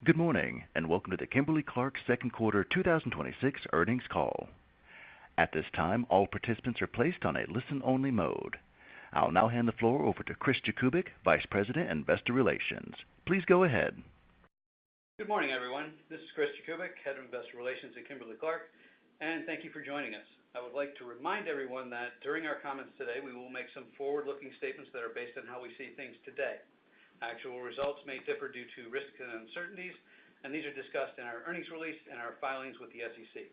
Good morning, and welcome to the Kimberly-Clark second quarter 2026 earnings call. At this time, all participants are placed on a listen-only mode. I'll now hand the floor over to Chris Jakubik, Vice President, Investor Relations. Please go ahead. Good morning, everyone. This is Chris Jakubik, Head of Investor Relations at Kimberly-Clark, and thank you for joining us. I would like to remind everyone that during our comments today, we will make some forward-looking statements that are based on how we see things today. Actual results may differ due to risks and uncertainties, and these are discussed in our earnings release and our filings with the SEC.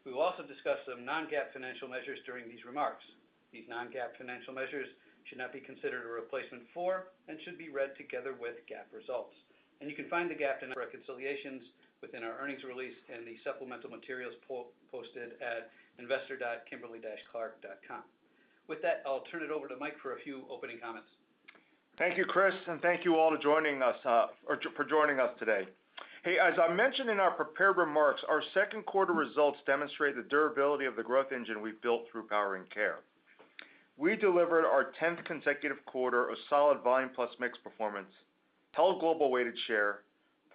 We will also discuss some non-GAAP financial measures during these remarks. These non-GAAP financial measures should not be considered a replacement for and should be read together with GAAP results. And you can find the GAAP and reconciliations within our earnings release and the supplemental materials posted at investor.kimberly-clark.com. With that, I'll turn it over to Mike for a few opening comments. Thank you, Chris, and thank you all for joining us today. Hey, as I mentioned in our prepared remarks, our second quarter results demonstrate the durability of the growth engine we've built through Powering Care. We delivered our 10th consecutive quarter of solid volume plus mix performance, held global weighted share,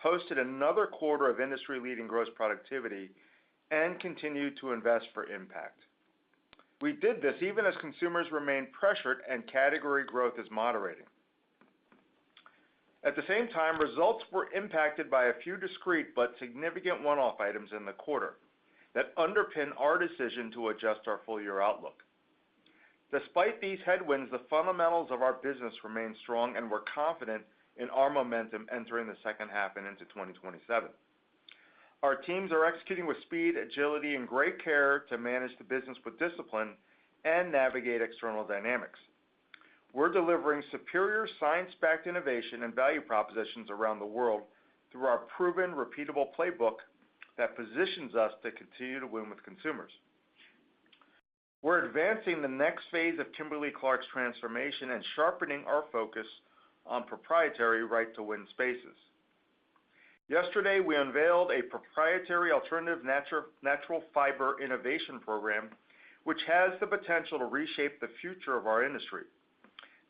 posted another quarter of industry-leading gross productivity, and continued to invest for impact. We did this even as consumers remain pressured and category growth is moderating. At the same time, results were impacted by a few discrete but significant one-off items in the quarter that underpin our decision to adjust our full-year outlook. Despite these headwinds, the fundamentals of our business remain strong, and we're confident in our momentum entering the second half and into 2027. Our teams are executing with speed, agility, and great care to manage the business with discipline and navigate external dynamics. We're delivering superior science-backed innovation and value propositions around the world through our proven, repeatable playbook that positions us to continue to win with consumers. We're advancing the next phase of Kimberly-Clark's transformation and sharpening our focus on proprietary right-to-win spaces. Yesterday, we unveiled a proprietary alternative natural fiber innovation program, which has the potential to reshape the future of our industry.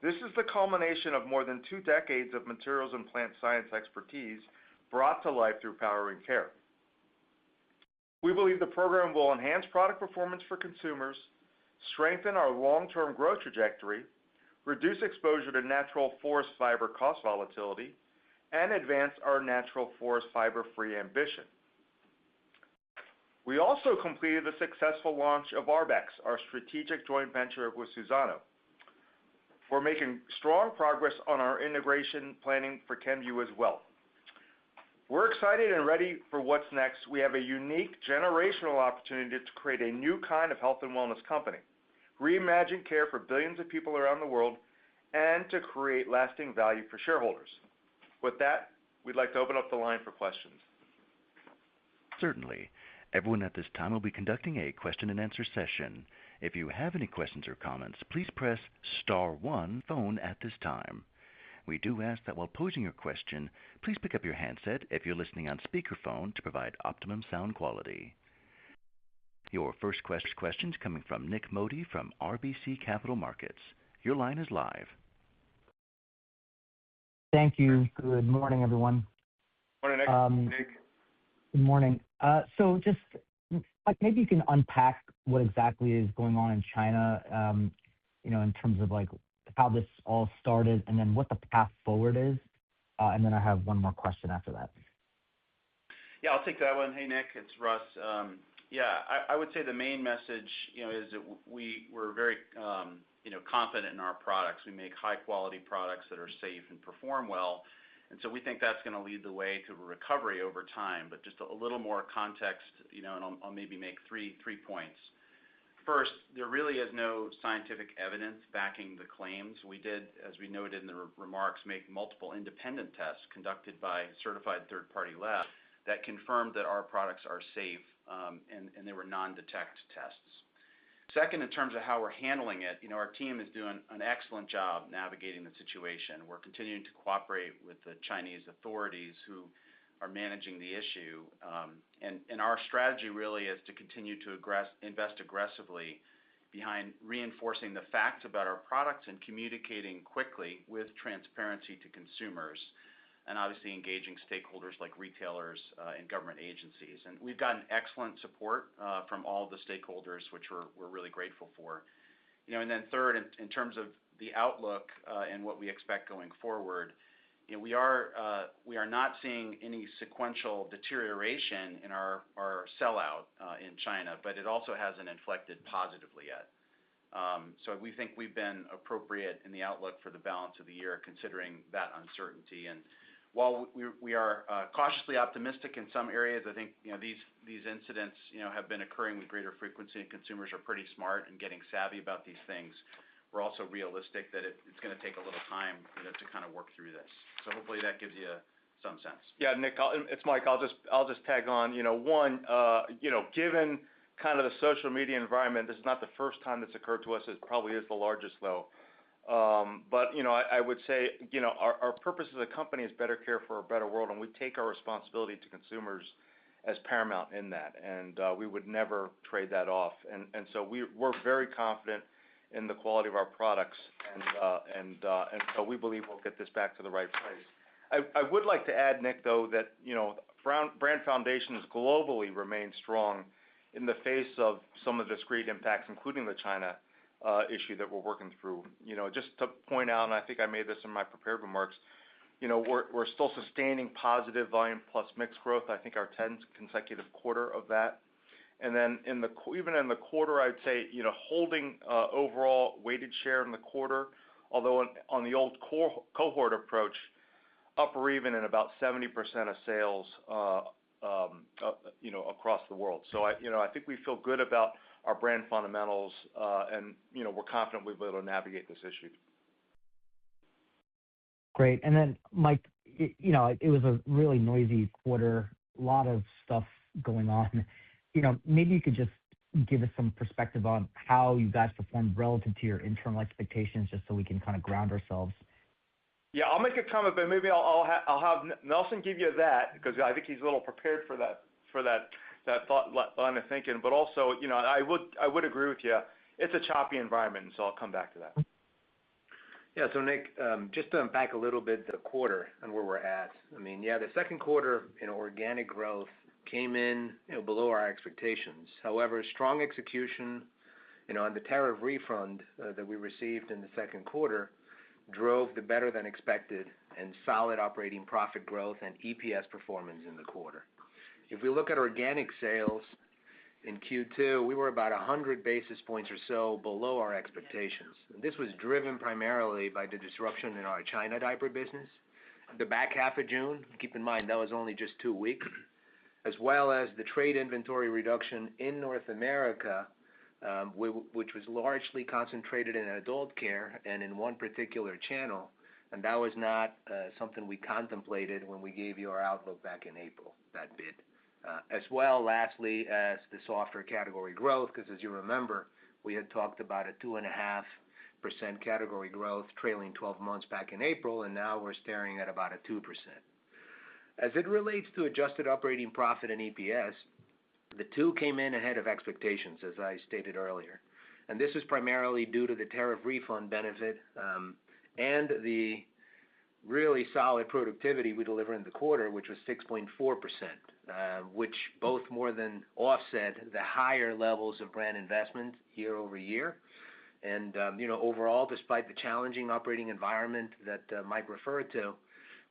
This is the culmination of more than 2 decades of materials and plant science expertise brought to life through Powering Care. We believe the program will enhance product performance for consumers, strengthen our long-term growth trajectory, reduce exposure to natural forest fiber cost volatility, and advance our natural forest fiber-free ambition. We also completed the successful launch of Arbex, our strategic joint venture with Suzano. We're making strong progress on our integration planning for Kenvue as well. We're excited and ready for what's next. We have a unique generational opportunity to create a new kind of health and wellness company, reimagine care for billions of people around the world, and to create lasting value for shareholders. With that, we'd like to open up the line for questions. Certainly. Everyone at this time will be conducting a question-and-answer session. If you have any questions or comments, please press *1 phone at this time. We do ask that while posing your question, please pick up your handset if you're listening on speakerphone to provide optimum sound quality. Your first question is coming from Nik Modi from RBC Capital Markets. Your line is live. Thank you. Good morning, everyone. Morning, Nick. Good morning. So just maybe you can unpack what exactly is going on in China, in terms of like how this all started and then what the path forward is. And then I have one more question after that. Yeah, I'll take that one. Hey, Nick, it's Russ. I would say the main message, is that we're very, confident in our products. We make high-quality products that are safe and perform well. And so we think that's going to lead the way to a recovery over time. But just a little more context, and I'll maybe make three points. First, there really is no scientific evidence backing the claims. We did, as we noted in the remarks, make multiple independent tests conducted by certified third-party labs that confirmed that our products are safe, and they were non-detect tests. Second, in terms of how we're handling it, our team is doing an excellent job navigating the situation. We're continuing to cooperate with the Chinese authorities who are managing the issue. And our strategy really is to continue to invest aggressively behind reinforcing the facts about our products and communicating quickly with transparency to consumers. and obviously engaging stakeholders like retailers and government agencies. And we've gotten excellent support from all of the stakeholders, which we're really grateful for. And then third, in terms of the outlook and what we expect going forward, we are not seeing any sequential deterioration in our sellout in China, but it also hasn't inflected positively yet. So we think we've been appropriate in the outlook for the balance of the year, considering that uncertainty. And while we are cautiously optimistic in some areas, I think these incidents have been occurring with greater frequency, and consumers are pretty smart and getting savvy about these things. We're also realistic that it's going to take a little time to kind of work through this. So hopefully that gives you some sense. Yeah, Nick, it's Mike. I'll just tag on. One, given kind of the social media environment, this is not the first time that's occurred to us. It probably is the largest, though. But I would say our purpose as a company is better care for a better world, and we take our responsibility to consumers as paramount in that, and we would never trade that off. And so we're very confident in the quality of our products, and so we believe we'll get this back to the right place. I would like to add, Nick, though, that brand foundations globally remain strong in the face of some of the discrete impacts, including the China issue that we're working through. Just to point out, and I think I made this in my prepared remarks, we're still sustaining positive volume plus mix growth. I think our 10th consecutive quarter of that. And then even in the quarter, I'd say holding overall weighted share in the quarter, although on the old cohort approach, up or even in about 70% of sales across the world. So I think we feel good about our brand fundamentals, and we're confident we'll be able to navigate this issue. Great. And then, Mike, it was a really noisy quarter, a lot of stuff going on. Maybe you could just give us some perspective on how you guys performed relative to your internal expectations, just so we can kind of ground ourselves. Yeah, I'll make a comment, but maybe I'll have Nelson give you that, because I think he's a little prepared for that thought line of thinking. But also, I would agree with you. It's a choppy environment, and so I'll come back to that. Yeah, so Nick, just to unpack a little bit the quarter and where we're at. I mean, the second quarter organic growth came in below our expectations. However, strong execution on the tariff refund that we received in the second quarter drove the better than expected and solid operating profit growth and EPS performance in the quarter. If we look at organic sales in Q2, we were about 100 basis points or so below our expectations. And this was driven primarily by the disruption in our China diaper business. The back half of June, keep in mind that was only just 2 weeks, as well as the trade inventory reduction in North America, which was largely concentrated in adult care and in one particular channel. And that was not something we contemplated when we gave you our outlook back in April, that bid. As well, lastly, as the softer category growth, because as you remember, we had talked about a 2.5% category growth trailing 12 months back in April, and now we're staring at about a 2%. As it relates to adjusted operating profit and EPS, the two came in ahead of expectations, as I stated earlier. And this is primarily due to the tariff refund benefit and the really solid productivity we delivered in the quarter, which was 6.4%, which both more than offset the higher levels of brand investment year over year. And, overall, despite the challenging operating environment that Mike referred to,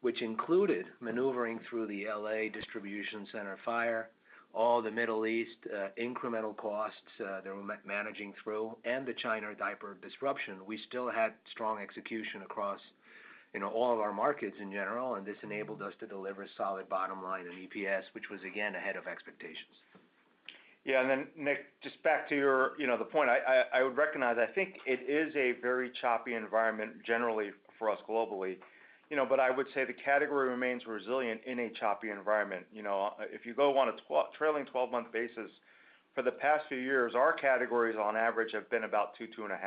which included maneuvering through the LA distribution center fire, all the Middle East incremental costs that we're managing through, and the China diaper disruption, we still had strong execution across all of our markets in general, and this enabled us to deliver solid bottom line and EPS, which was again ahead of expectations. Yeah, and then Nick, just back to your, the point, I would recognize, I think it is a very choppy environment generally for us globally, but I would say the category remains resilient in a choppy environment. If you go on a trailing 12-month basis, for the past few years, our categories on average have been about 2.5.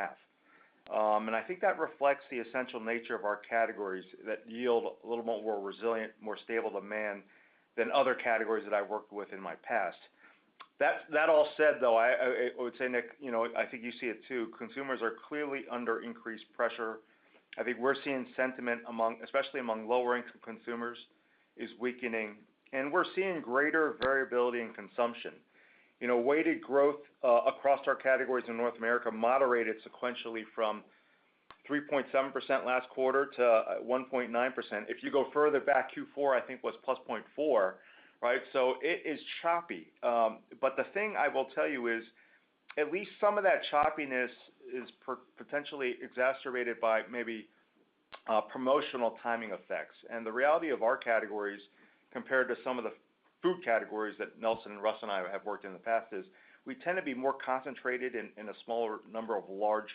And I think that reflects the essential nature of our categories that yield a little more resilient, more stable demand than other categories that I worked with in my past. That all said, though, I would say, Nick, I think you see it too. Consumers are clearly under increased pressure I think we're seeing sentiment especially among lower income consumers, is weakening, and we're seeing greater variability in consumption. Weighted growth across our categories in North America moderated sequentially from 3.7% last quarter to 1.9%. If you go further back, Q4 I think was plus 0.4, right? So it is choppy. But the thing I will tell you is, at least some of that choppiness is potentially exacerbated by maybe promotional timing effects. And the reality of our categories compared to some of the food categories that Nelson and Russ and I have worked in the past is we tend to be more concentrated in a smaller number of large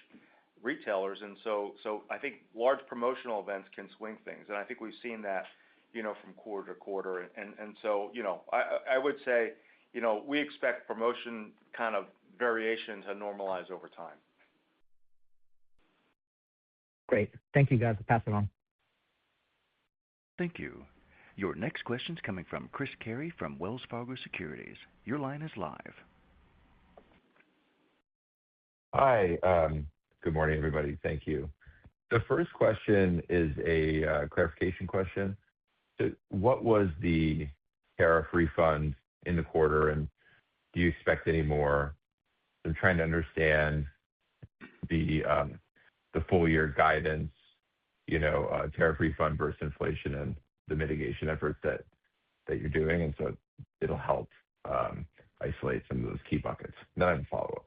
retailers. And so I think large promotional events can swing things. And I think we've seen that, from quarter to quarter. And so, I would say, we expect promotion kind of variation to normalize over time. Great. Thank you, guys. I'll pass it on. Thank you. Your next question's coming from Chris Carey from Wells Fargo Securities. Your line is live. Hi. Good morning, everybody. Thank you. The first question is a clarification question. So what was the tariff refund in the quarter, and do you expect any more? I'm trying to understand the full year guidance, tariff refund versus inflation and the mitigation efforts that you're doing, and so it'll help isolate some of those key buckets. Then I have a follow-up.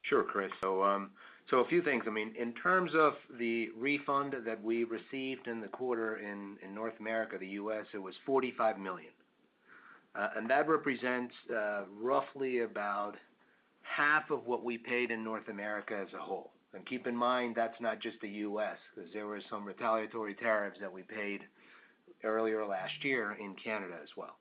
Sure, Chris. So a few things. I mean, in terms of the refund that we received in the quarter in North America, the U.S., it was $45 million. And that represents roughly about half of what we paid in North America as a whole. And keep in mind, that's not just the U.S., because there were some retaliatory tariffs that we paid earlier last year in Canada as well.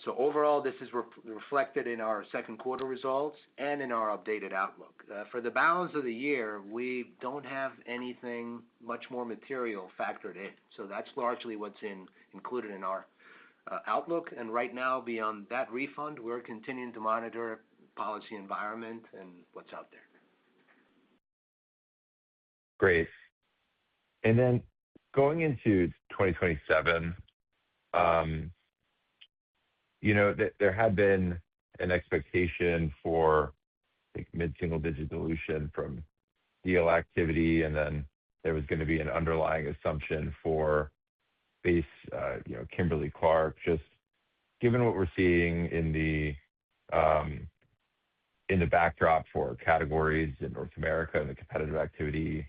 So overall, this is reflected in our second quarter results and in our updated outlook. For the balance of the year, we don't have anything much more material factored in. So that's largely what's included in our outlook. And right now, beyond that refund, we're continuing to monitor policy environment and what's out there. Great. And then going into 2027, there had been an expectation for mid-single digit dilution from deal activity, and then there was going to be an underlying assumption for base, Kimberly-Clark. Just given what we're seeing in the backdrop for categories in North America and the competitive activity,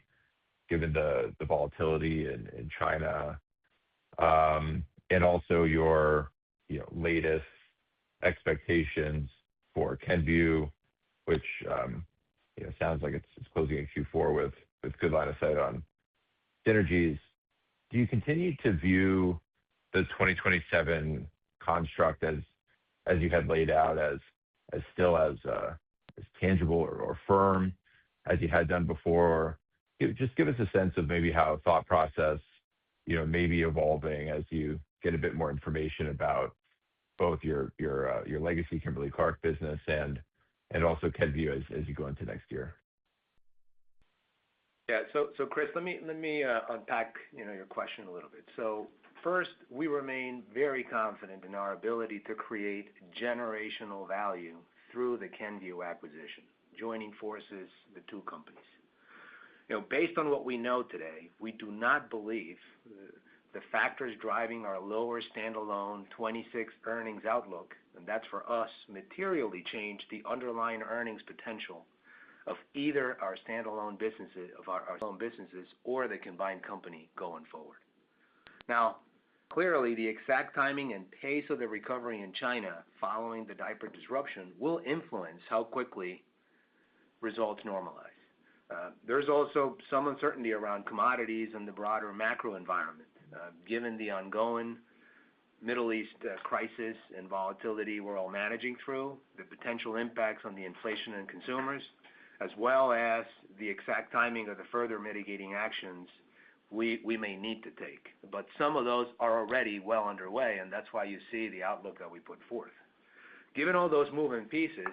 given the volatility in China, and also your latest expectations for Kenvue, which sounds like it's closing in Q4 with good line of sight on synergies. Do you continue to view the 2027 construct as you had laid out as still as tangible or firm as you had done before? Just give us a sense of maybe how thought process may be evolving as you get a bit more information about both your legacy Kimberly-Clark business and also Kenvue as you go into next year. Yeah. So Chris, let me unpack your question a little bit. So first, we remain very confident in our ability to create generational value through the Kenvue acquisition, joining forces the two companies. Based on what we know today, we do not believe the factors driving our lower standalone 26 earnings outlook, and that's for us, materially change the underlying earnings potential of either our standalone businesses, or the combined company going forward. Now, clearly, the exact timing and pace of the recovery in China following the diaper disruption will influence how quickly results normalize. There's also some uncertainty around commodities and the broader macro environment, given the ongoing Middle East crisis and volatility we're all managing through, the potential impacts on the inflation and consumers, as well as the exact timing of the further mitigating actions we may need to take. But some of those are already well underway, and that's why you see the outlook that we put forth. Given all those moving pieces,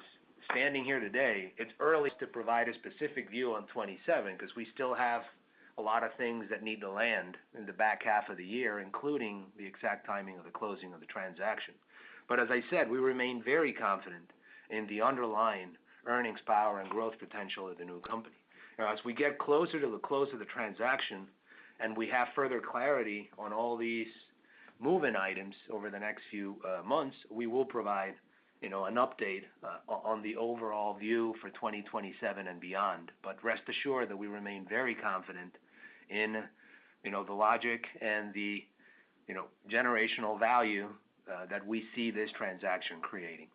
standing here today, it's early to provide a specific view on 27 because we still have a lot of things that need to land in the back half of the year, including the exact timing of the closing of the transaction. But as I said, we remain very confident in the underlying earnings power and growth potential of the new company. As we get closer to the close of the transaction and we have further clarity on all these move-in items over the next few months, we will provide an update on the overall view for 2027 and beyond. But rest assured that we remain very confident in the logic and the generational value that we see this transaction creating.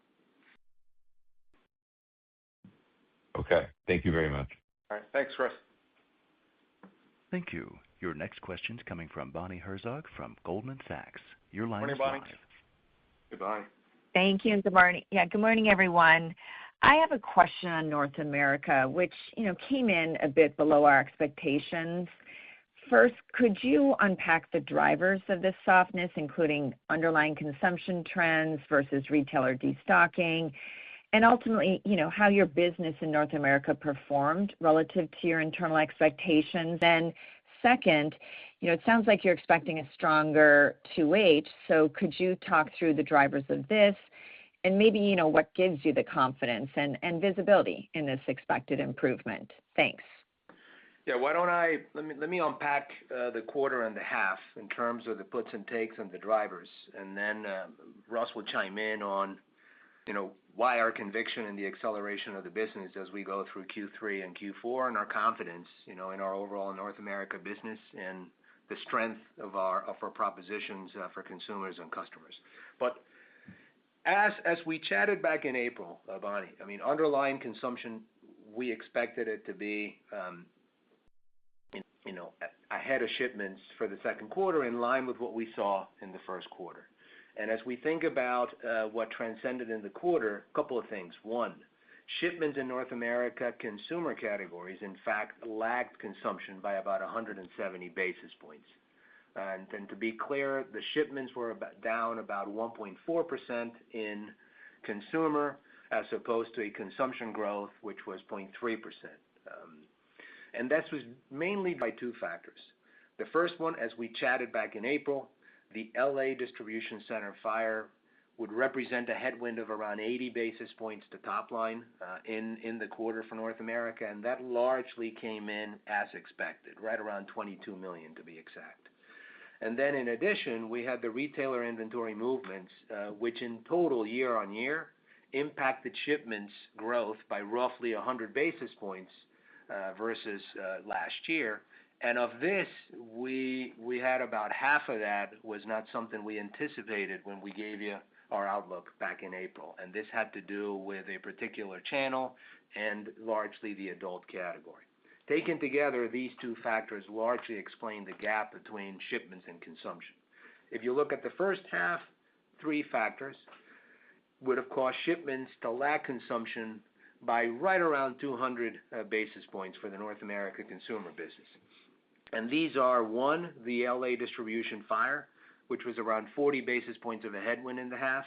Okay. Thank you very much. All right. Thanks, Chris. Thank you. Your next question's coming from Bonnie Herzog from Goldman Sachs. Your line Morning, is Bonnie. live. Good, Bonnie. Thank you, and good morning. Yeah, good morning, everyone. I have a question on North America, which came in a bit below our expectations. First, could you unpack the drivers of this softness, including underlying consumption trends versus retailer destocking, and ultimately, how your business in North America performed relative to your internal expectations? And second, it sounds like you're expecting a stronger 2H, so could you talk through the drivers of this and maybe, what gives you the confidence and visibility in this expected improvement? Thanks. Yeah, why don't let me unpack the quarter and the half in terms of the puts and takes and the drivers, and then Russ will chime in on why our conviction in the acceleration of the business as we go through Q3 and Q4, and our confidence in our overall North America business and the strength of our propositions for consumers and customers. But as we chatted back in April, Bonnie, underlying consumption, we expected it to be ahead of shipments for the second quarter, in line with what we saw in the first quarter. And as we think about what transcended in the quarter, a couple of things. One, shipments in North America consumer categories, in fact, lagged consumption by about 170 basis points. And then to be clear, the shipments were down about 1.4% in consumer, as opposed to a consumption growth, which was 0.3%. And that was mainly by two factors. The first one, as we chatted back in April, the LA distribution center fire would represent a headwind of around 80 basis points to top line in the quarter for North America, and that largely came in as expected, right around $22 million to be exact. And then in addition, we had the retailer inventory movements, which in total year on year impacted shipments growth by roughly 100 basis points versus last year. And of this, we had about half of that was not something we anticipated when we gave you our outlook back in April. And this had to do with a particular channel and largely the adult category. Taken together, these two factors largely explain the gap between shipments and consumption. If you look at the first half, three factors would have caused shipments to lag consumption by right around 200 basis points for the North America consumer business. And these are, one, the LA distribution fire, which was around 40 basis points of a headwind in the half.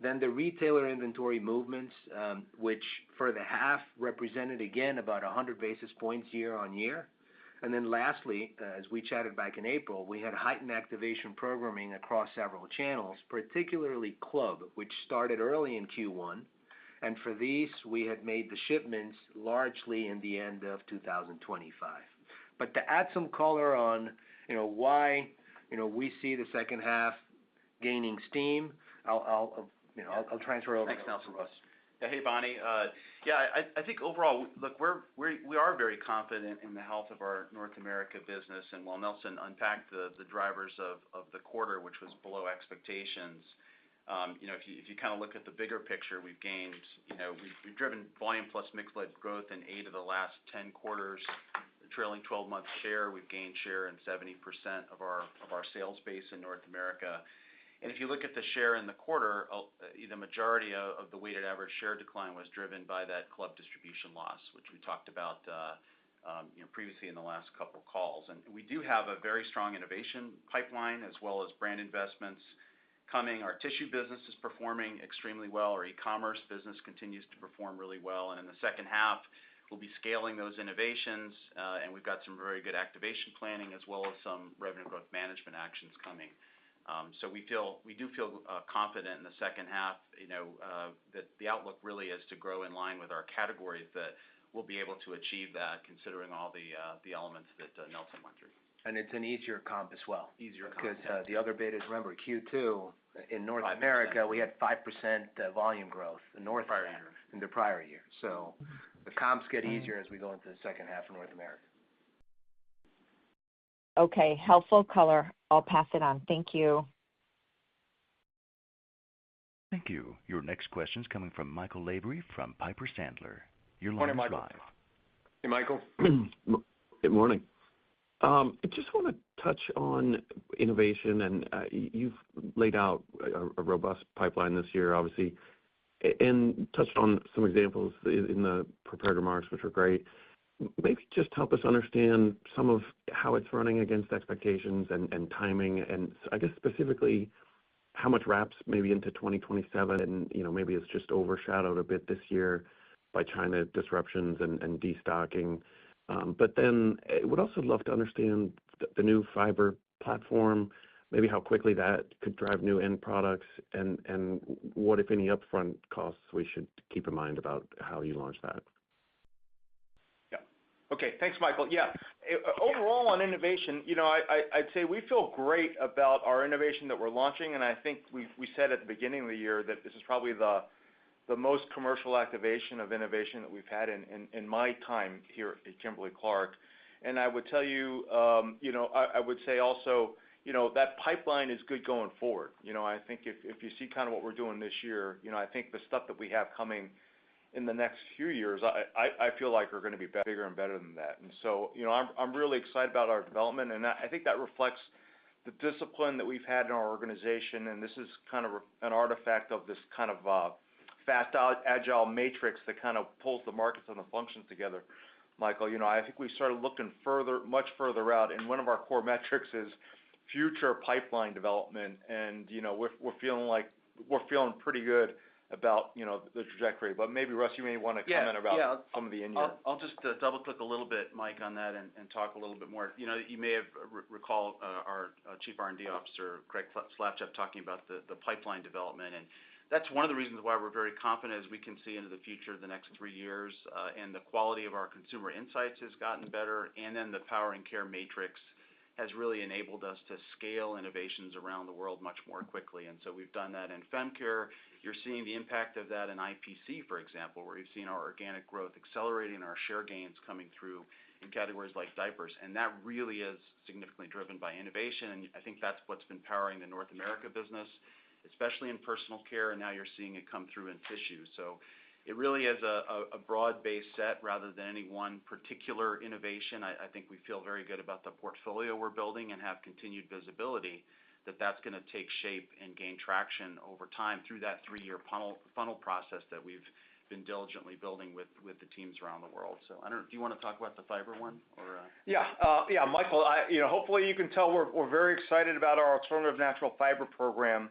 Then the retailer inventory movements, which for the half represented, again, about 100 basis points year on year. And then lastly, as we chatted back in April, we had heightened activation programming across several channels, particularly club, which started early in Q1. And for these, we had made the shipments largely in the end of 2025. But to add some color on, why, we see the second half gaining steam, I'll transfer over. Thanks, Nelson. Russ. Yeah, hey, Bonnie. I think overall, look, we are very confident in the health of our North America business. And while Nelson unpacked the drivers of the quarter, which was below expectations, if you kind of look at the bigger picture, we've gained, we've driven volume plus mix-led growth in 8 of the last 10 quarters. The trailing 12-month share, we've gained share in 70% of our sales base in North America. And if you look at the share in the quarter, the majority of the weighted average share decline was driven by that club distribution loss, which we talked about previously in the last couple of calls. And we do have a very strong innovation pipeline as well as brand investments coming. Our tissue business is performing extremely well. Our e-commerce business continues to perform really well. And in the second half, We'll be scaling those innovations, and we've got some very good activation planning as well as some revenue growth management actions coming. So we do feel confident in the second half, that the outlook really is to grow in line with our categories, that we'll be able to achieve that considering all the elements that Nelson went through. And it's an easier comp as well. Easier comp. Because the other betas, remember, Q2 in North 5%. America, we had 5% volume growth in the prior year. So the comps get easier as we go into the second half of North America. Okay, helpful color. I'll pass it on. Thank you. Thank you. Your next question is coming from Michael Lavery from Piper Sandler. Your line Morning, is Michael. live. Hey, Michael. Good morning. I just want to touch on innovation, and you've laid out a robust pipeline this year, obviously, and touched on some examples in the prepared remarks, which were great. Maybe just help us understand some of how it's running against expectations and timing, and I guess specifically how much wraps maybe into 2027, and maybe it's just overshadowed a bit this year by China disruptions and destocking. But then I would also love to understand the new fiber platform, maybe how quickly that could drive new end products, and what, if any, upfront costs we should keep in mind about how you launch that. Yeah. Okay. Thanks, Michael. Yeah. Overall on innovation, I'd say we feel great about our innovation that we're launching, and I think we said at the beginning of the year that this is probably the most commercial activation of innovation that we've had in my time here at Kimberly-Clark. And I would tell you, I would say also, that pipeline is good going forward. I think if you see kind of what we're doing this year, I think the stuff that we have coming in the next few years, I feel like are going to be bigger and better than that. And so, I'm really excited about our development, and I think that reflects the discipline that we've had in our organization, and this is kind of an artifact of this kind of fast, agile matrix that kind of pulls the markets and the functions together. Michael, I think we started looking much further out, and one of our core metrics is future pipeline development, and we're feeling pretty good about the trajectory. But maybe Russ, you may want to comment about some of the in-year. I'll just double click a little bit, Mike, on that and talk a little bit more. You may have recall our Chief R&D Officer Craig Slapchuk talking about the pipeline development, and that's one of the reasons why we're very confident as we can see into the future of the next 3 years, and the quality of our consumer insights has gotten better, and then the Power and Care matrix has really enabled us to scale innovations around the world much more quickly. And so we've done that in Fem Care. You're seeing the impact of that in IPC, for example, where you've seen our organic growth accelerating, our share gains coming through in categories like diapers, and that really is significantly driven by innovation, and I think that's what's been powering the North America business, especially in personal care, and now you're seeing it come through in tissue. So it really is a broad-based set rather than any one particular innovation. I think we feel very good about the portfolio we're building and have continued visibility that that's going to take shape and gain traction over time through that 3-year funnel process that we've been diligently building with the teams around the world. So I don't know, do you want to talk about the fiber one? Or Yeah, Michael, hopefully you can tell we're very excited about our alternative natural fiber program.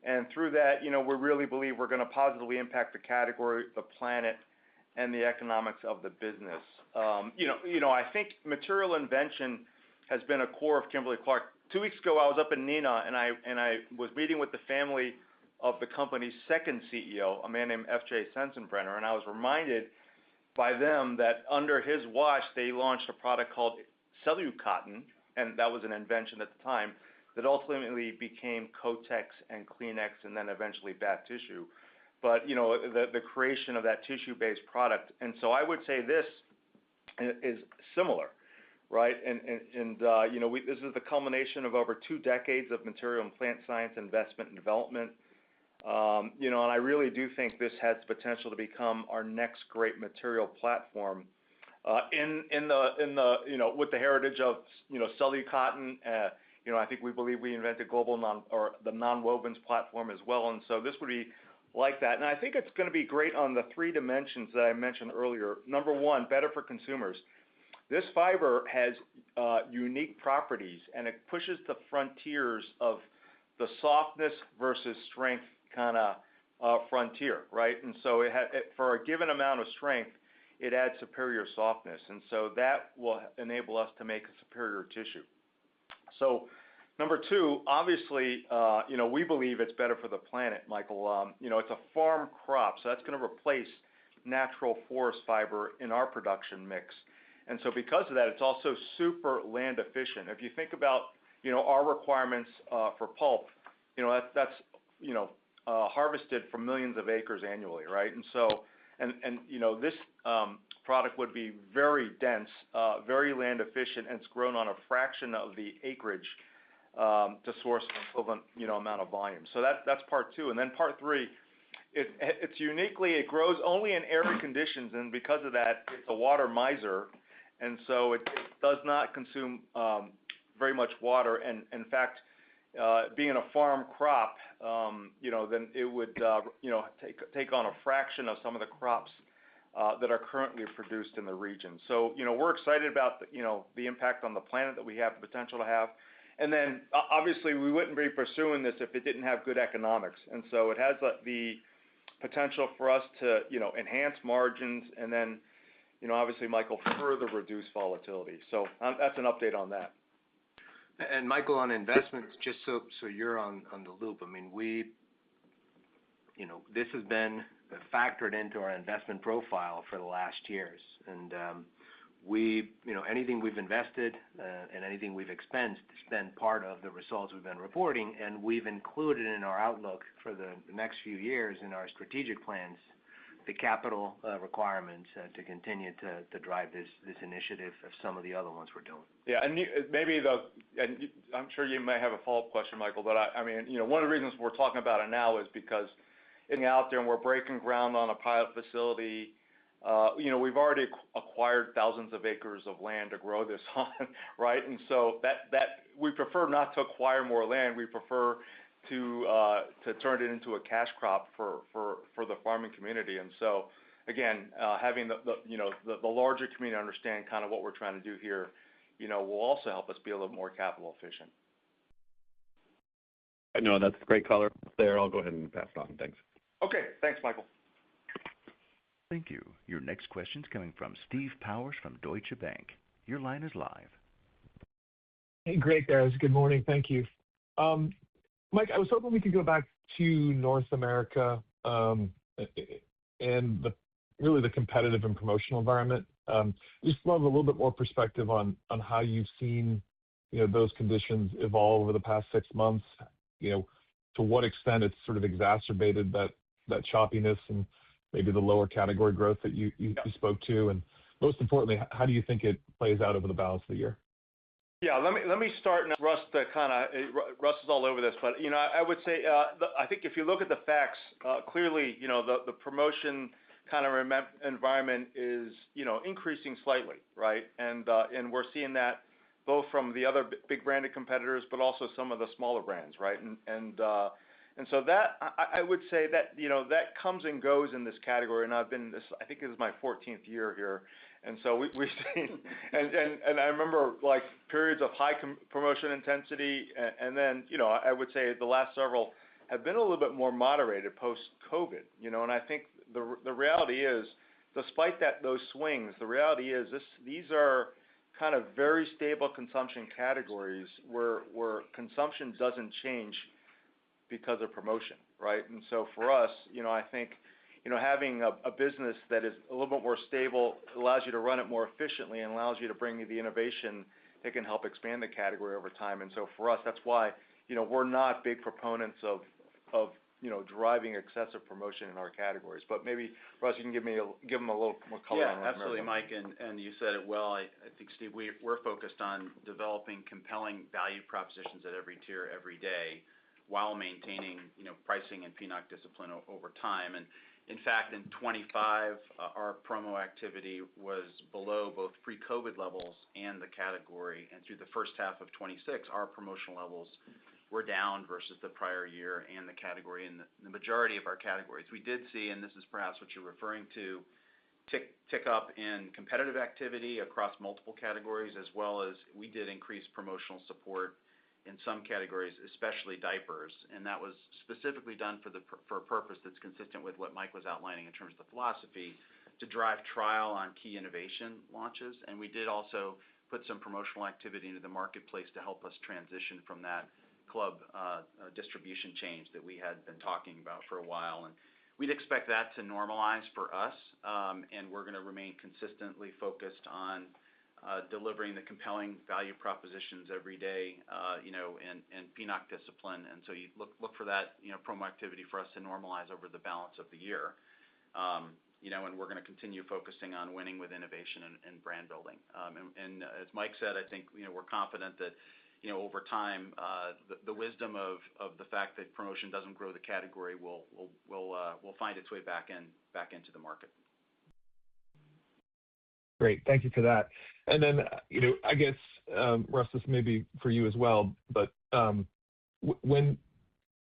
And through that, we really believe we're going to positively impact the category, the planet, and the economics of the business. I think material invention has been a core of Kimberly-Clark. 2 weeks ago, I was up in Neenah, and I was meeting with the family of the company's second CEO, a man named F.J. Sensenbrenner, and I was reminded by them that under his watch, they launched a product called Cellucotton, and that was an invention at the time, that ultimately became Kotex and Kleenex and then eventually bath tissue. But, the creation of that tissue-based product. And so I would say this is similar, right? And this is the culmination of over 2 decades of material and plant science investment and development. And I really do think this has potential to become our next great material platform. With the heritage of, Cellucotton, I think we believe we invented the nonwovens platform as well, and so this would be like that. And I think it's going to be great on the 3 dimensions that I mentioned earlier. Number 1, better for consumers. This fiber has unique properties, and it pushes the frontiers of the softness versus strength kind of frontier, right? And so for a given amount of strength, it adds superior softness, and so that will enable us to make a superior tissue. So number two, obviously, we believe it's better for the planet, Michael. It's a farm crop, so that's going to replace natural forest fiber in our production mix. And so because of that, it's also super land efficient. If you think about, our requirements for pulp, that's harvested from millions of acres annually, right? And so, this product would be very dense, very land efficient, and it's grown on a fraction of the acreage to source an equivalent, amount of volume. So that's part two. And then part three, it grows only in arid conditions, and because of that, it's a water miser, and so it does not consume very much water. And in fact, being a farm crop, then it would, take on a fraction of some of the crops that are currently produced in the region. So, we're excited about the impact on the planet that we have the potential to have. And then obviously we wouldn't be pursuing this if it didn't have good economics. And so it has the potential for us to, enhance margins and then, obviously, Michael, further reduce volatility. So that's an update on that. And Michael, on investments, just so you're on the loop, I mean, this has been factored into our investment profile for the last years. And anything we've invested and anything we've expensed has been part of the results we've been reporting, and we've included in our outlook for the next few years in our strategic plans the capital requirements to continue to drive this initiative of some of the other ones we're doing. Yeah, and I'm sure you may have a follow-up question, Michael, but one of the reasons we're talking about it now is because it's out there and we're breaking ground on a pilot facility. We've already acquired thousands of acres of land to grow this on, right? And so that we prefer not to acquire more land. We prefer to turn it into a cash crop for the farming community. And so again, having the larger community understand kind of what we're trying to do here, will also help us be a little more capital efficient. I know that's great color there. I'll go ahead and pass it on. Thanks. Okay, thanks, Michael. Thank you. Your next question's coming from Steve Powers from Deutsche Bank. Your line is live. Hey, great, guys. Good morning. Thank you. Mike, I was hoping we could go back to North America and really the competitive and promotional environment. Just love a little bit more perspective on how you've seen those conditions evolve over the past 6 months. To what extent it's sort of exacerbated that choppiness and maybe the lower category growth that you spoke to, and most importantly, how do you think it plays out over the balance of the year? Yeah, let me start, and Russ is all over this, but I would say I think if you look at the facts, clearly the promotion kind of environment is increasing slightly, right? And we're seeing that both from the other big branded competitors, but also some of the smaller brands, right? And so that I would say that that comes and goes in this category, and I think this is my 14th year here. And so we've seen, and I remember like periods of high promotion intensity, and then I would say the last several have been a little bit more moderated post-COVID, and I think the reality is, despite those swings, the reality is these are kind of very stable consumption categories where consumption doesn't change because of promotion, right? And so for us, I think having a business that is a little bit more stable allows you to run it more efficiently and allows you to bring the innovation that can help expand the category over time. And so for us, that's why, we're not big proponents of driving excessive promotion in our categories. But maybe, Russ, you can give them a little more color on that. Yeah, absolutely, Mike, and you said it well. I think, Steve, we're focused on developing compelling value propositions at every tier, every day, while maintaining, pricing and PNOC discipline over time. And in fact, in 25, our promo activity was below both pre-COVID levels and the category. And through the first half of 26, our promotional levels were down versus the prior year and the category in the majority of our categories. We did see, and this is perhaps what you're referring to, tick up in competitive activity across multiple categories, as well as we did increase promotional support in some categories, especially diapers, and that was specifically done for a purpose that's consistent with what Mike was outlining in terms of the philosophy to drive trial on key innovation launches. And we did also put some promotional activity into the marketplace to help us transition from that club distribution change that we had been talking about for a while. And we'd expect that to normalize for us, and we're going to remain consistently focused on delivering the compelling value propositions every day, and PNOC discipline. And so you look for that, promo activity for us to normalize over the balance of the year. And we're going to continue focusing on winning with innovation and brand building. And as Mike said, I think, we're confident that, over time, the wisdom of the fact that promotion doesn't grow the category will find its way back into the market. Great. Thank you for that. And then, I guess, Russ, this may be for you as well, but when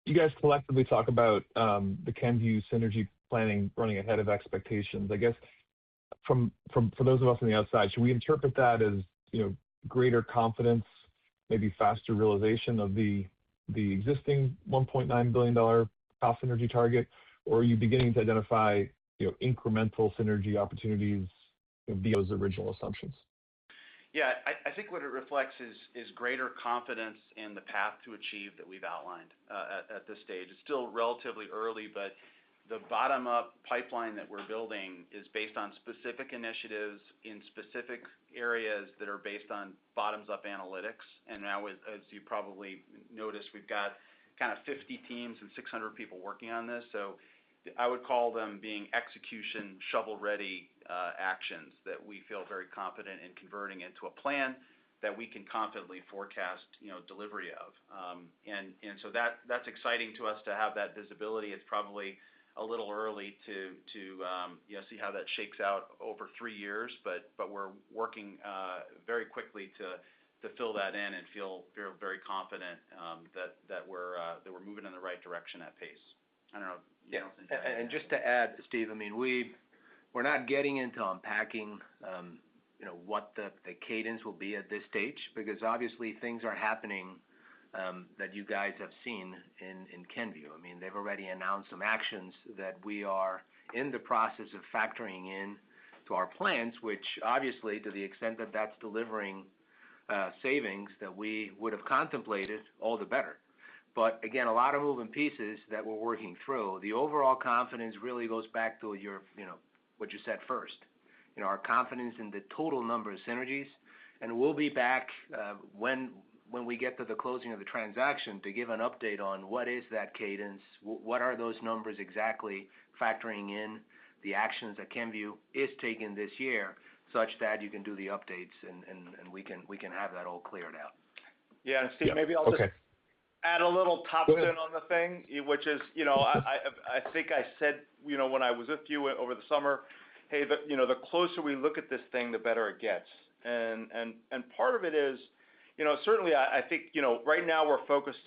you guys collectively talk about the Kenvue synergy planning running ahead of expectations, I guess for those of us on the outside, should we interpret that as, greater confidence, maybe faster realization of the existing $1.9 billion cost synergy target, or are you beginning to identify, incremental synergy opportunities via those original assumptions? Yeah, I think what it reflects is greater confidence in the path to achieve that we've outlined at this stage. It's still relatively early, but the bottom-up pipeline that we're building is based on specific initiatives in specific areas that are based on bottoms-up analytics. And now, as you probably noticed, we've got kind of 50 teams and 600 people working on this. So I would call them being execution, shovel-ready actions that we feel very confident in converting into a plan that we can confidently forecast, delivery of. And so that's exciting to us to have that visibility. It's probably a little early to see how that shakes out over 3 years, but we're working very quickly to fill that in and feel very confident that we're moving in the right direction at pace. I don't know. Yeah, and just to add, Steve, I mean, we're not getting into unpacking, what the cadence will be at this stage, because obviously things are happening that you guys have seen in Kenvue. I mean, they've already announced some actions that we are in the process of factoring in to our plans, which obviously, to the extent that that's delivering savings that we would have contemplated, all the better. But again, a lot of moving pieces that we're working through. The overall confidence really goes back to what you said first. Our confidence in the total number of synergies, and we'll be back when we get to the closing of the transaction to give an update on what is that cadence, what are those numbers exactly, factoring in the actions that Kenvue is taking this year, such that you can do the updates and we can have that all cleared out. Yeah, and Steve, maybe I'll just add a little top spin on the thing, which is, I think I said, when I was with you over the summer, hey, the closer we look at this thing, the better it gets. And part of it is, certainly I think, right now we're focused,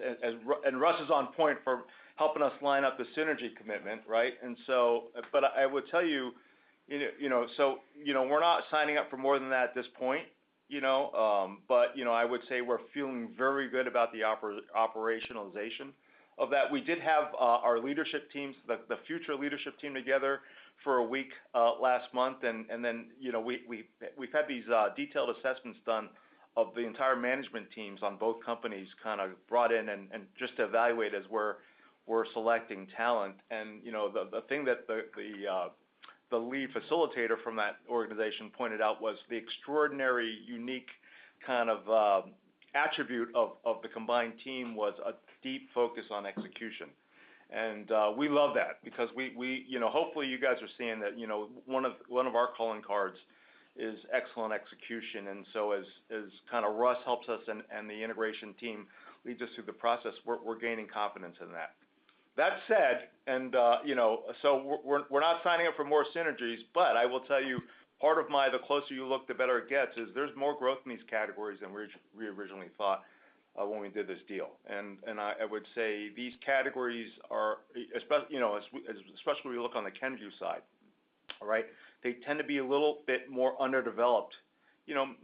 and Russ is on point for helping us line up the synergy commitment, right? And so, but I would tell you, we're not signing up for more than that at this point. But I would say we're feeling very good about the operationalization of that. We did have our leadership teams, the future leadership team together for a week last month, and then we've had these detailed assessments done of the entire management teams on both companies, kind of brought in and just to evaluate as we're selecting talent. And the thing that the lead facilitator from that organization pointed out was the extraordinary, unique kind of attribute of the combined team was a deep focus on execution. And we love that because we hopefully you guys are seeing that, one of our calling cards is excellent execution. And so as kind of Russ helps us and the integration team leads us through the process, we're gaining confidence in that. That said, and so we're not signing up for more synergies, but I will tell you, part of the closer you look, the better it gets, is there's more growth in these categories than we originally thought when we did this deal. And I would say these categories are, especially when we look on the Kenvue side, all right, they tend to be a little bit more underdeveloped,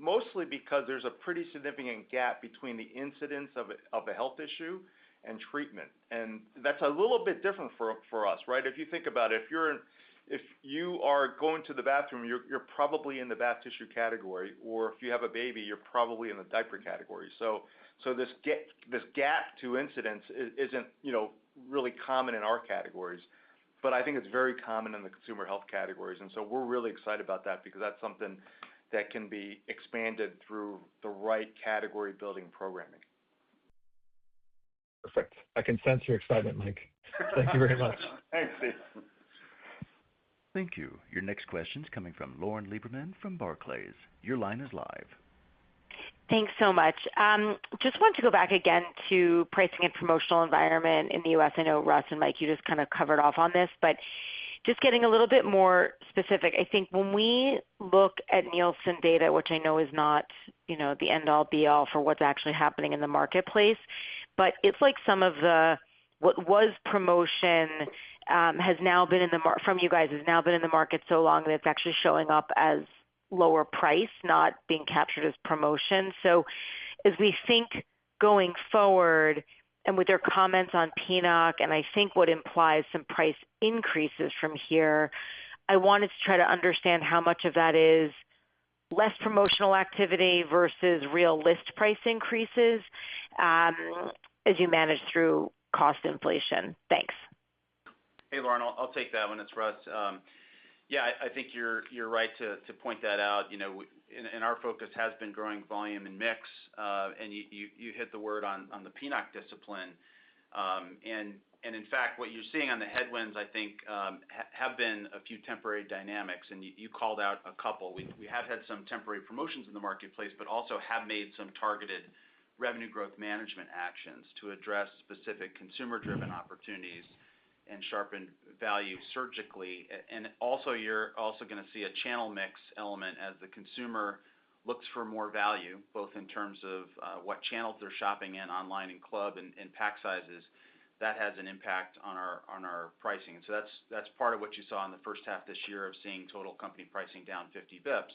mostly because there's a pretty significant gap between the incidence of a health issue and treatment. And that's a little bit different for us, right? If you think about it, if you are going to the bathroom, you're probably in the bath tissue category, or if you have a baby, you're probably in the diaper category. So this gap to incidence isn't, really common in our categories, but I think it's very common in the consumer health categories. And so we're really excited about that because that's something that can be expanded through the right category building programming. Perfect. I can sense your excitement, Mike. Thank you very much. Thanks, Steve. Thank you. Your next question's coming from Lauren Lieberman from Barclays. Your line is live. Thanks so much. Just wanted to go back again to pricing and promotional environment in the U.S. I know Russ and Mike, you just kind of covered off on this, but just getting a little bit more specific. I think when we look at Nielsen data, which I know is not, the end-all be-all for what's actually happening in the marketplace, but it's like some of what was promotion has now been from you guys has now been in the market so long that it's actually showing up as lower price, not being captured as promotion. So as we think going forward and with their comments on PNOC, and I think what implies some price increases from here, I wanted to try to understand how much of that is less promotional activity versus real list price increases as you manage through cost inflation. Thanks. Hey, Lauren, I'll take that one. It's Russ. Yeah, I think you're right to point that out. And our focus has been growing volume and mix, and you hit the word on the PNOC discipline. And in fact, what you're seeing on the headwinds, I think, have been a few temporary dynamics, and you called out a couple. We have had some temporary promotions in the marketplace, but also have made some targeted revenue growth management actions to address specific consumer-driven opportunities and sharpen value surgically. And also, you're also going to see a channel mix element as the consumer looks for more value, both in terms of what channels they're shopping in, online and club, and pack sizes. That has an impact on our pricing. And so that's part of what you saw in the first half this year of seeing total company pricing down 50 bips.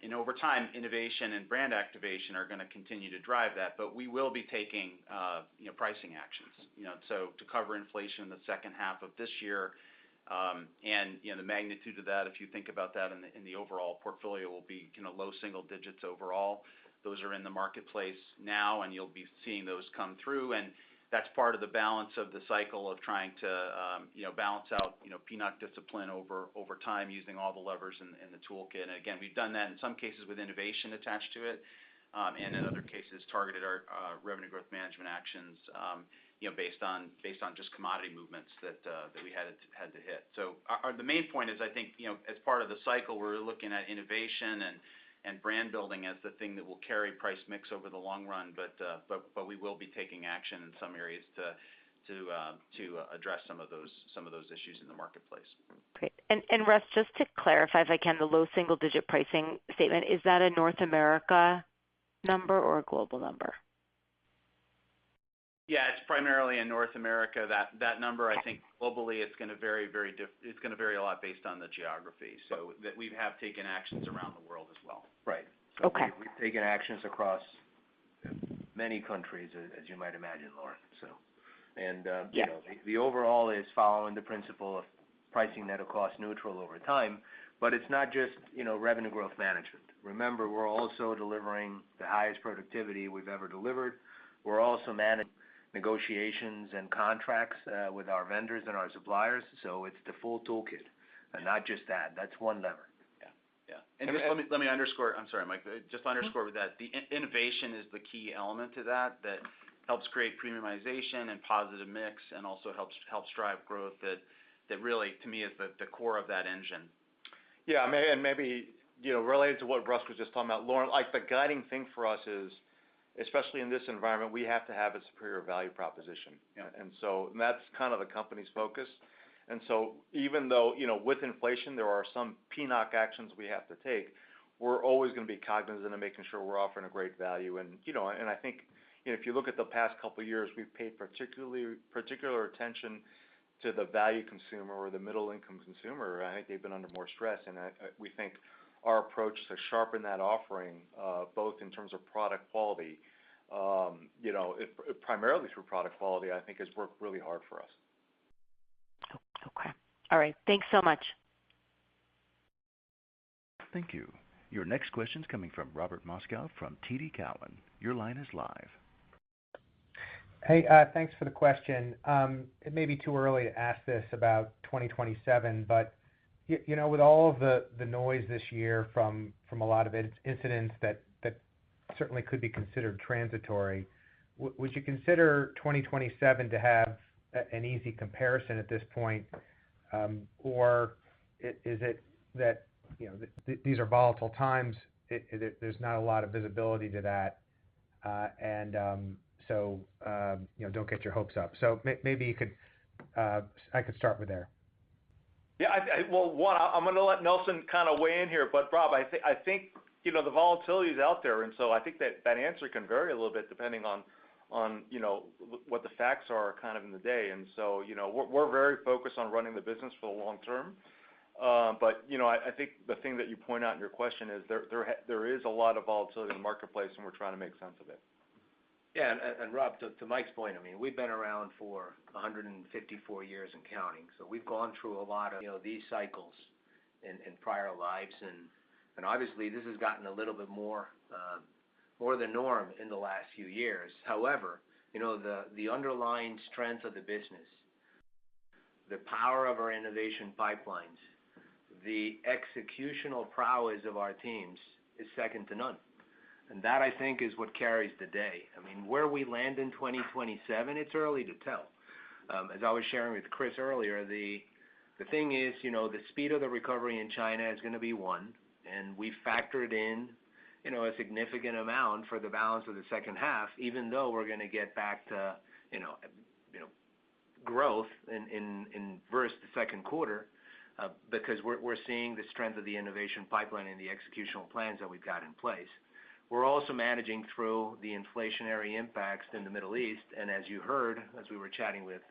And over time, innovation and brand activation are going to continue to drive that, but we will be taking pricing actions. So to cover inflation in the second half of this year, and the magnitude of that, if you think about that in the overall portfolio, will be low single digits overall. Those are in the marketplace now, and you'll be seeing those come through. And that's part of the balance of the cycle of trying to balance out PNOC discipline over time using all the levers in the toolkit. And again, we've done that in some cases with innovation attached to it, and in other cases targeted our revenue growth management actions based on just commodity movements that we had to hit. So the main point is, I think, as part of the cycle, we're looking at innovation and brand building as the thing that will carry price mix over the long run, but we will be taking action in some areas to address some of those issues in the marketplace. Great. And Russ, just to clarify, if I can, the low single digit pricing statement, is that a North America number or a global number? Yeah, it's primarily in North America. That number, I think, globally, it's going to vary it's going to vary a lot based on the geography. So that we have taken actions around the world as well. Right. So okay. We've taken actions across many countries, as you might imagine, Lauren. So, and the overall is following the principle of pricing net of cost neutral over time. But it's not just revenue growth management. Remember, we're also delivering the highest productivity we've ever delivered. We're also managing negotiations and contracts with our vendors and our suppliers. So it's the full toolkit, and not just that. That's one lever. Yeah. And just let me underscore. I'm sorry, Mike. Just underscore with that. The innovation is the key element to that helps create premiumization and positive mix, and also helps drive growth. That really, to me, is the core of that engine. Yeah, and maybe related to what Russ was just talking about, Lauren. Like the guiding thing for us is, especially in this environment, we have to have a superior value proposition. Yeah. And so that's kind of the company's focus. And so even though, with inflation, there are some PNOC actions we have to take, we're always going to be cognizant of making sure we're offering a great value. And, and I think, if you look at the past couple of years, we've paid particular attention to the value consumer or the middle income consumer. I think they've been under more stress. And we think our approach to sharpen that offering, both in terms of product quality, primarily through product quality, I think has worked really hard for us. Okay. All right. Thanks so much. Thank you. Your next question is coming from Robert Moskow from TD Cowen. Your line is live. Hey, thanks for the question. It may be too early to ask this about 2027, but with all of the noise this year from a lot of incidents that certainly could be considered transitory, would you consider 2027 to have an easy comparison at this point, or is it that these are volatile times? There's not a lot of visibility to that, so don't get your hopes up. So maybe you could, I could start with there. Yeah, well, one, I'm going to let Nelson kind of weigh in here, but Rob, I think the volatility is out there, and so I think that answer can vary a little bit depending on what the facts are kind of in the day. And so we're very focused on running the business for the long term. But I think the thing that you point out in your question is there is a lot of volatility in the marketplace, and we're trying to make sense of it. Yeah, and Rob, to Mike's point, I mean, we've been around for 154 years and counting, so we've gone through a lot of these cycles in prior lives, and obviously this has gotten a little bit more the norm in the last few years. However, the underlying strength of the business, the power of our innovation pipelines, the executional prowess of our teams is second to none. And that, I think, is what carries the day. I mean, where we land in 2027, it's early to tell. As I was sharing with Chris earlier, the thing is, the speed of the recovery in China is going to be one, and we factored in, a significant amount for the balance of the second half, even though we're going to get back to, growth in versus the second quarter, because we're seeing the strength of the innovation pipeline and the executional plans that we've got in place. We're also managing through the inflationary impacts in the Middle East, and as you heard, as we were chatting with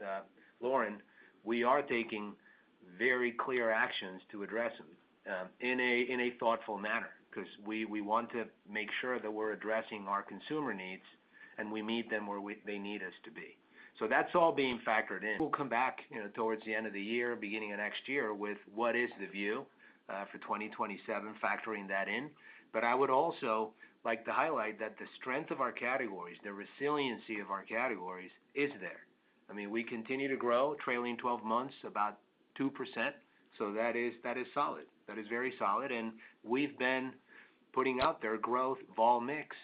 Lauren, we are taking very clear actions to address them in a thoughtful manner, because we want to make sure that we're addressing our consumer needs and we meet them where they need us to be. So that's all being factored in. We'll come back, towards the end of the year, beginning of next year, with what is the view for 2027, factoring that in. But I would also like to highlight that the strength of our categories, the resiliency of our categories is there. I mean, we continue to grow, trailing 12 months, about 2%. So that is solid. That is very solid. And we've been putting out there growth, vol mix,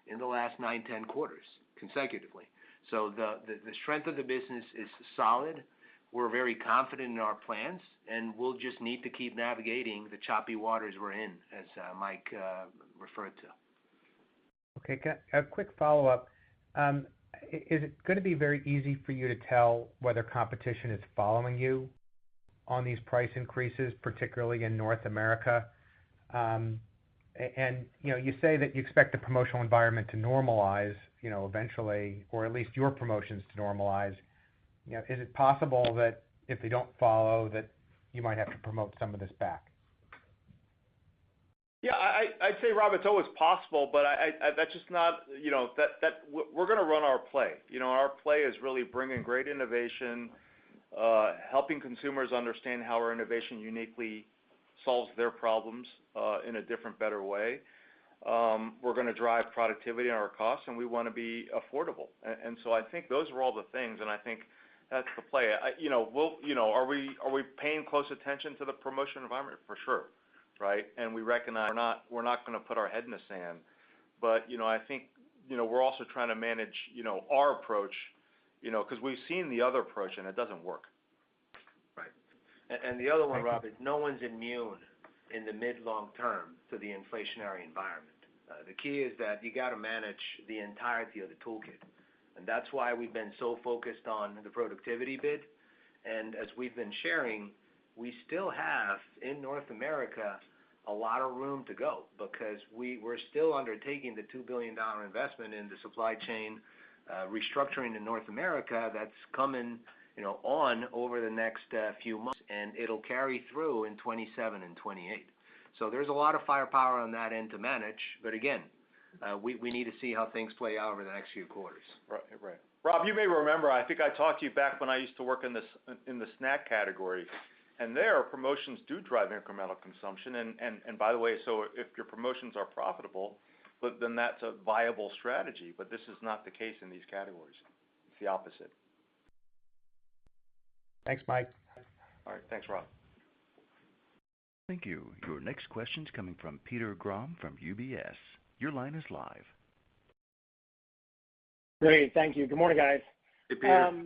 in the last 9-10 quarters consecutively. So the strength of the business is solid. We're very confident in our plans, and we'll just need to keep navigating the choppy waters we're in, as Mike referred to. Okay, a quick follow-up. Is it going to be very easy for you to tell whether competition is following you on these price increases, particularly in North America? And you say that you expect the promotional environment to normalize, eventually, or at least your promotions to normalize. Is it possible that if they don't follow, that you might have to promote some of this back? Yeah, I'd say, Rob, it's always possible, but that's just not, that we're going to run our play. Our play is really bringing great innovation, helping consumers understand how our innovation uniquely solves their problems in a different, better way. We're going to drive productivity in our costs, and we want to be affordable. And so I think those are all the things, and I think that's the play. Are we paying close attention to the promotion environment? For sure. Right, and we recognize we're not going to put our head in the sand, but I think we're also trying to manage our approach, because we've seen the other approach and it doesn't work. Right, and the other one, Rob, is no one's immune in the mid-long term to the inflationary environment. The key is that you got to manage the entirety of the toolkit, and that's why we've been so focused on the productivity bid. And as we've been sharing, we still have in North America a lot of room to go, because we're still undertaking the $2 billion investment in the supply chain restructuring in North America that's coming on over the next few months, and it'll carry through in 27 and 28. So there's a lot of firepower on that end to manage, but again, we need to see how things play out over the next few quarters. Right. Rob, you may remember, I think I talked to you back when I used to work in the snack category, and there promotions do drive incremental consumption. And by the way, so if your promotions are profitable, but then that's a viable strategy. But this is not the case in these categories. It's the opposite. Thanks, Mike. All right. Thanks, Rob. Thank you. Your next question's coming from Peter Grom from UBS. Your line is live. Great. Thank you. Good morning, guys. Hey, Peter.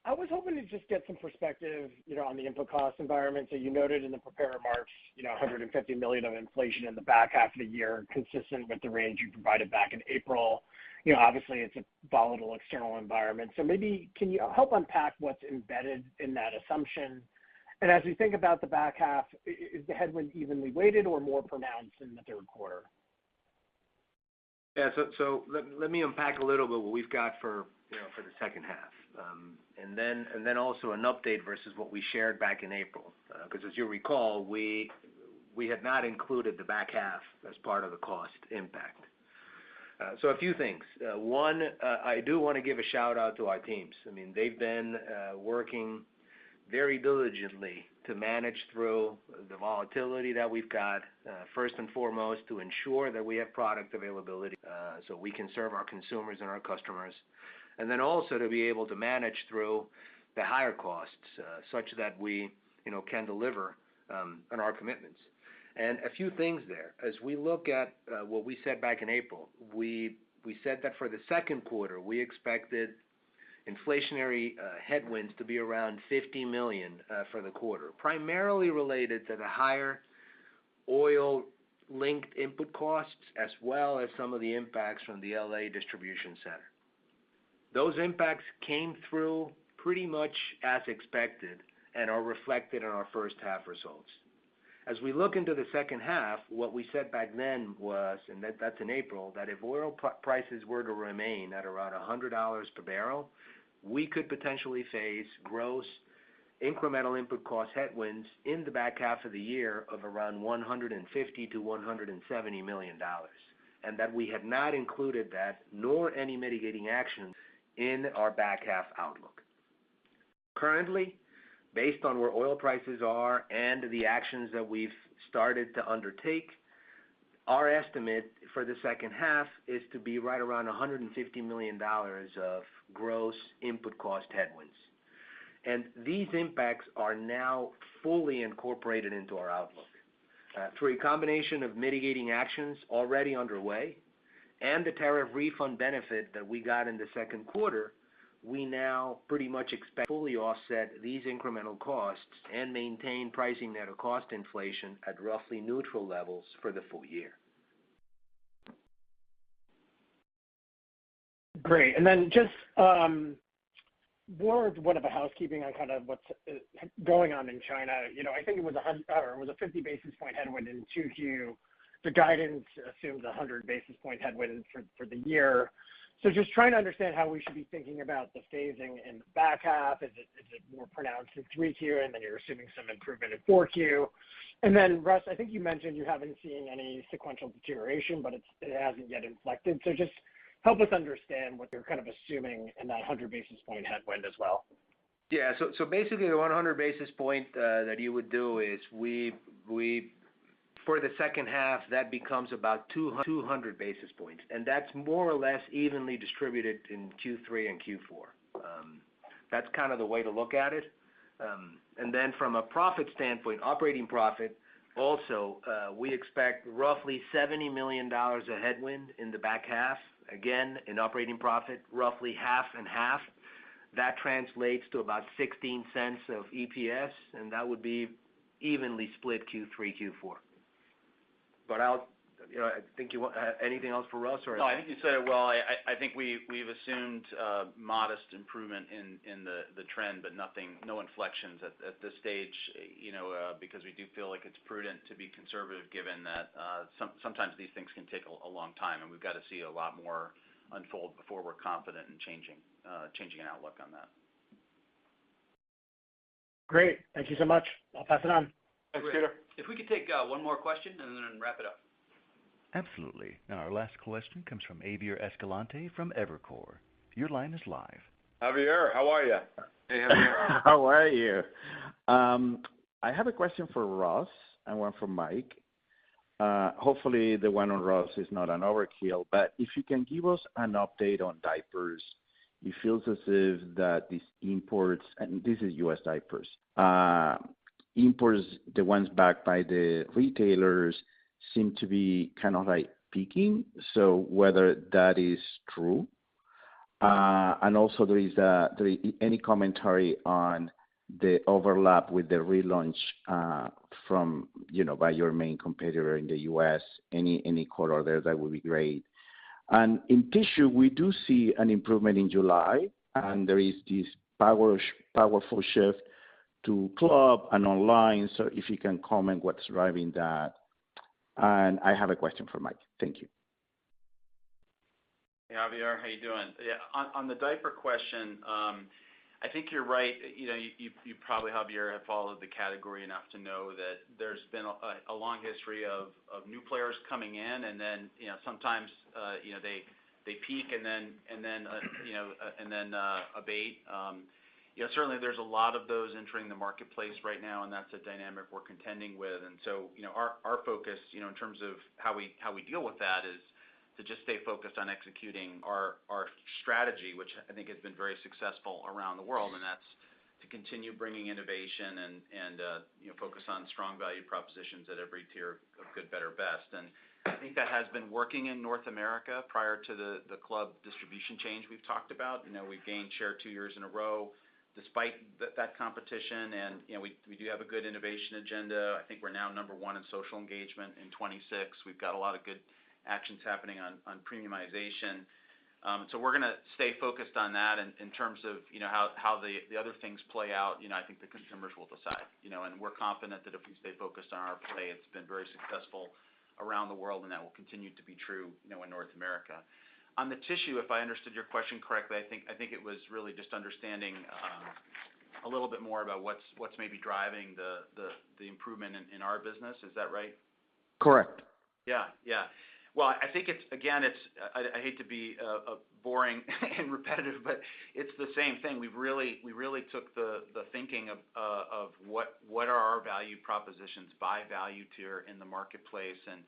I was hoping to just get some perspective, on the input cost environment. So you noted in the prepared remarks, $150 million of inflation in the back half of the year, consistent with the range you provided back in April. Obviously it's a volatile external environment. So maybe can you help unpack what's embedded in that assumption? And as we think about the back half, is the headwind evenly weighted or more pronounced in the third quarter? Yeah, so let me unpack a little bit what we've got for the second half, and then also an update versus what we shared back in April, because as you recall, we had not included the back half as part of the cost impact. So a few things. One, I do want to give a shout out to our teams. I mean, they've been working very diligently to manage through the volatility that we've got, first and foremost to ensure that we have product availability so we can serve our consumers and our customers, and then also to be able to manage through the higher costs such that we can deliver on our commitments. And a few things there. As we look at what we said back in April, we said that for the second quarter we expected inflationary headwinds to be around $50 million for the quarter, primarily related to the higher oil-linked input costs as well as some of the impacts from the LA distribution center. Those impacts came through pretty much as expected and are reflected in our first half results. As we look into the second half, what we said back then was, and that's in April, that if oil prices were to remain at around $100 per barrel, we could potentially face gross incremental input cost headwinds in the back half of the year of around $150 to $170 million, and that we had not included that nor any mitigating actions in our back half outlook. Currently, based on where oil prices are and the actions that we've started to undertake, our estimate for the second half is to be right around $150 million of gross input cost headwinds. And these impacts are now fully incorporated into our outlook. Through a combination of mitigating actions already underway and the tariff refund benefit that we got in the second quarter, we now pretty much expect to fully offset these incremental costs and maintain pricing net of cost inflation at roughly neutral levels for the full year. Great. And then just more one of a housekeeping on kind of what's going on in China. I think it was a 50 basis point headwind in 2Q. The guidance assumes a 100 basis point headwind for the year. So just trying to understand how we should be thinking about the phasing in the back half. Is it more pronounced in 3Q, and then you're assuming some improvement in 4Q? And then, Russ, I think you mentioned you haven't seen any sequential deterioration, but it hasn't yet inflected. So just help us understand what you're kind of assuming in that 100 basis point headwind as well. Yeah, so basically the 100 basis point that you would do is we for the second half, that becomes about 200 basis points, and that's more or less evenly distributed in Q3 and Q4. That's kind of the way to look at it. And then from a profit standpoint, operating profit, also we expect roughly $70 million of headwind in the back half. Again, in operating profit, roughly half and half. That translates to about 16 cents of EPS, and that would be evenly split Q3, Q4. But I think you want anything else for Russ? Or no, I think you said it well. I think we've assumed modest improvement in the trend, but no inflections at this stage. Because we do feel like it's prudent to be conservative, given that sometimes these things can take a long time, and we've got to see a lot more unfold before we're confident in changing an outlook on that. Great. Thank you so much. I'll pass it on. Thanks, Peter. If we could take one more question and then wrap it up. Absolutely. Now, our last question comes from Javier Escalante from Evercore. Your line is live. Javier, how are you? Hey, Javier. How are you? I have a question for Ross and one for Mike. Hopefully the one on Ross is not an overkill, but if you can give us an update on diapers. It feels as if that these imports, and this is U.S. diapers, imports, the ones backed by the retailers, seem to be kind of like peaking. So whether that is true, and also there is any commentary on the overlap with the relaunch from by your main competitor in the U.S. Any color there, that would be great. And in tissue, we do see an improvement in July, and there is this powerful shift to club and online. So if you can comment what's driving that. And I have a question for Mike. Thank you. Hey, Javier, how you doing? Yeah, on the diaper question, I think you're right. You probably, Javier, have followed the category enough to know that there's been a long history of new players coming in, and then sometimes they peak and then abate. Certainly there's a lot of those entering the marketplace right now, and that's a dynamic we're contending with. And so our focus in terms of how we deal with that is to just stay focused on executing our strategy, which I think has been very successful around the world, and that's to continue bringing innovation and focus on strong value propositions at every tier of good, better, best. And I think that has been working in North America prior to the club distribution change we've talked about. We've gained share 2 years in a row despite that competition, and we do have a good innovation agenda. I think we're now number 1 in social engagement in 26. We've got a lot of good actions happening on premiumization. So we're going to stay focused on that. And in terms of how the other things play out, I think the consumers will decide. And we're confident that if we stay focused on our play, it's been very successful around the world, and that will continue to be true in North America. On the tissue, if I understood your question correctly, I think it was really just understanding a little bit more about what's maybe driving the improvement in our business. Is that right? Correct. Yeah. Well, I think I hate to be boring and repetitive, but it's the same thing. We really took the thinking of what are our value propositions by value tier in the marketplace, and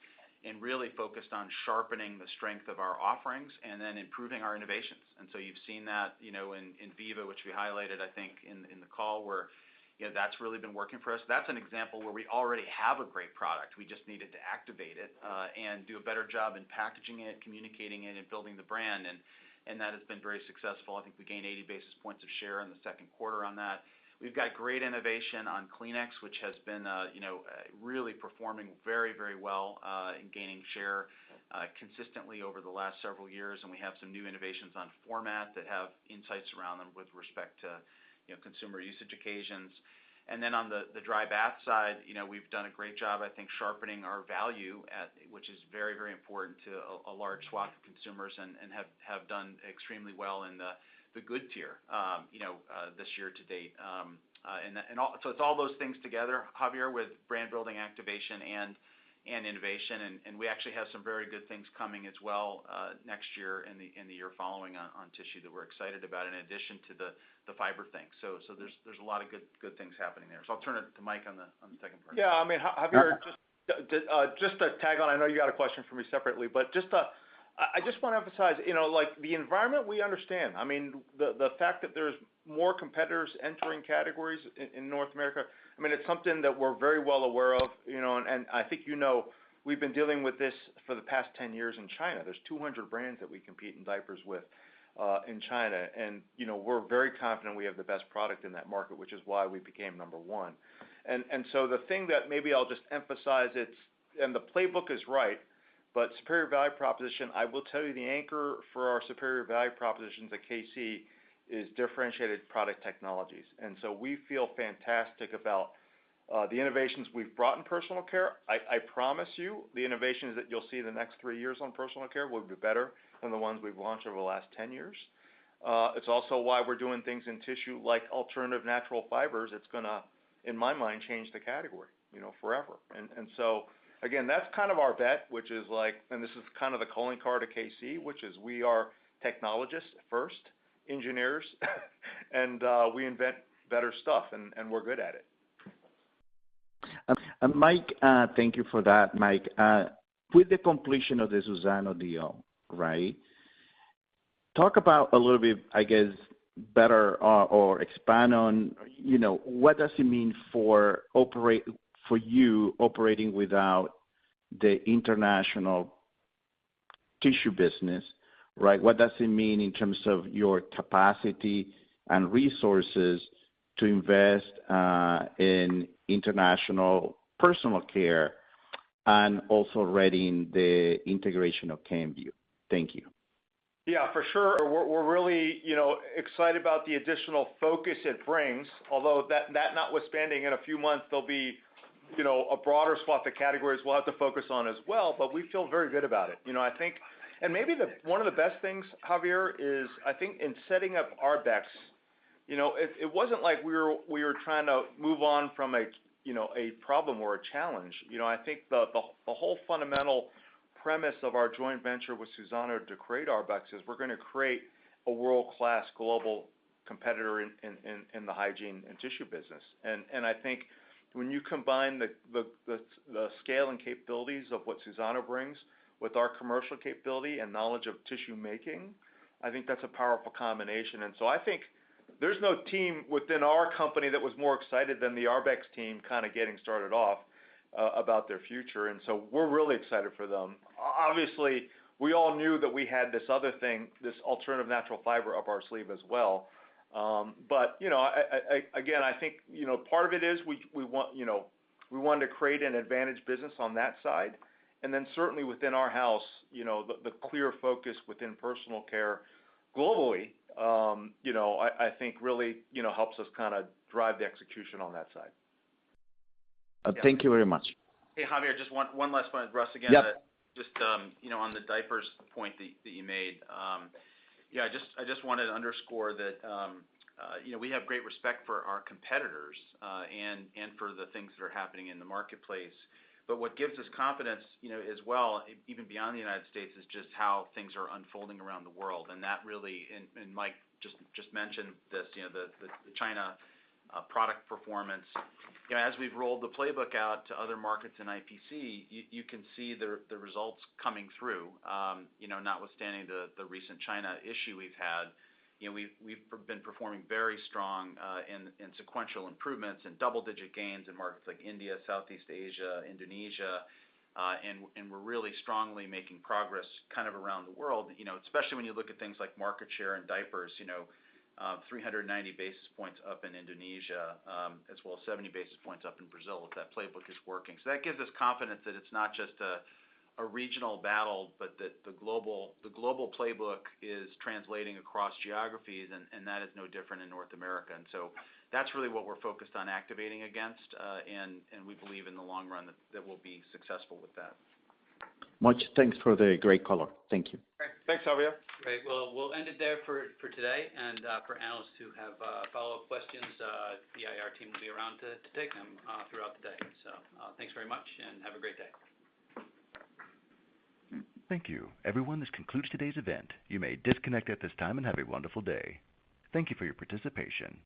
really focused on sharpening the strength of our offerings and then improving our innovations. And so you've seen that in Viva, which we highlighted, I think, in the call, where that's really been working for us. That's an example where we already have a great product. We just needed to activate it and do a better job in packaging it, communicating it, and building the brand. And that has been very successful. I think we gained 80 basis points of share in the second quarter on that. We've got great innovation on Kleenex, which has been really performing very, very well in gaining share consistently over the last several years. And we have some new innovations on format that have insights around them with respect to consumer usage occasions. And then on the dry bath side, we've done a great job, I think, sharpening our value, which is very, very important to a large swath of consumers, and have done extremely well in the good tier, this year to date. So it's all those things together, Javier, with brand building, activation, and innovation. And we actually have some very good things coming as well next year and the year following on tissue that we're excited about, in addition to the fiber thing. So there's a lot of good things happening there. So I'll turn it to Mike on the second part. Yeah, I mean, Javier, just to tag on, I know you got a question for me separately, but I just want to emphasize, like the environment we understand. I mean, the fact that there's more competitors entering categories in North America, I mean, it's something that we're very well aware of, and I think we've been dealing with this for the past 10 years in China. There's 200 brands that we compete in diapers with in China, and we're very confident we have the best product in that market, which is why we became number 1. And so the thing that maybe I'll just emphasize, and the playbook is right, but superior value proposition, I will tell you the anchor for our superior value propositions at KC is differentiated product technologies. And so we feel fantastic about the innovations we've brought in personal care. I promise you, the innovations that you'll see in the next 3 years on personal care will be better than the ones we've launched over the last 10 years. It's also why we're doing things in tissue like alternative natural fibers. It's going to, in my mind, change the category, forever. And so again, that's kind of our bet, which is like, and this is kind of the calling card of KC, which is we are technologists first, engineers, and we invent better stuff, and we're good at it. Mike, thank you for that, Mike. With the completion of the Suzano deal, right? Talk about a little bit, I guess, better or expand on, what does it mean for you operating without the international tissue business, right? What does it mean in terms of your capacity and resources to invest in international personal care and also readying the integration of Kenvue? Thank you. Yeah, for sure. We're really, excited about the additional focus it brings. Although that notwithstanding, in a few months there'll be, a broader swath of categories we'll have to focus on as well. But we feel very good about it. I think, and maybe one of the best things, Javier, is I think in setting up Arbex, it wasn't like we were trying to move on from a problem or a challenge. I think the whole fundamental premise of our joint venture with Suzano to create Arbex is we're going to create a world-class global competitor in the hygiene and tissue business. And I think when you combine the scale and capabilities of what Suzano brings with our commercial capability and knowledge of tissue making, I think that's a powerful combination. And so I think there's no team within our company that was more excited than the Arbex team kind of getting started off about their future. And so we're really excited for them. Obviously, we all knew that we had this other thing, this alternative natural fiber up our sleeve as well. But, I think, part of it is we wanted to create an advantage business on that side. And then certainly within our house, the clear focus within personal care globally, I think really, helps us kind of drive the execution on that side. Thank you very much. Hey, Javier, just one last point, Russ, again. Yep. Just on the diapers point that you made. I just wanted to underscore that we have great respect for our competitors and for the things that are happening in the marketplace. But what gives us confidence, as well, even beyond the United States, is just how things are unfolding around the world, and that really, and Mike just mentioned this, the China product performance. As we've rolled the playbook out to other markets in IPC, you can see the results coming through. Notwithstanding the recent China issue we've had, we've been performing very strong in sequential improvements and double-digit gains in markets like India, Southeast Asia, Indonesia, and we're really strongly making progress kind of around the world. Especially when you look at things like market share and diapers. 390 basis points up in Indonesia, as well as 70 basis points up in Brazil, if that playbook is working. So that gives us confidence that it's not just a regional battle, but that the global playbook is translating across geographies, and that is no different in North America. And so that's really what we're focused on activating against, and we believe in the long run that we'll be successful with that. Much thanks for the great color. Thank you. Great. Thanks, Javier. Great. Well, we'll end it there for today. And for analysts who have follow-up questions, the IR team will be around to take them throughout the day. So thanks very much and have a great day. Thank you. Everyone, this concludes today's event. You may disconnect at this time and have a wonderful day. Thank you for your participation.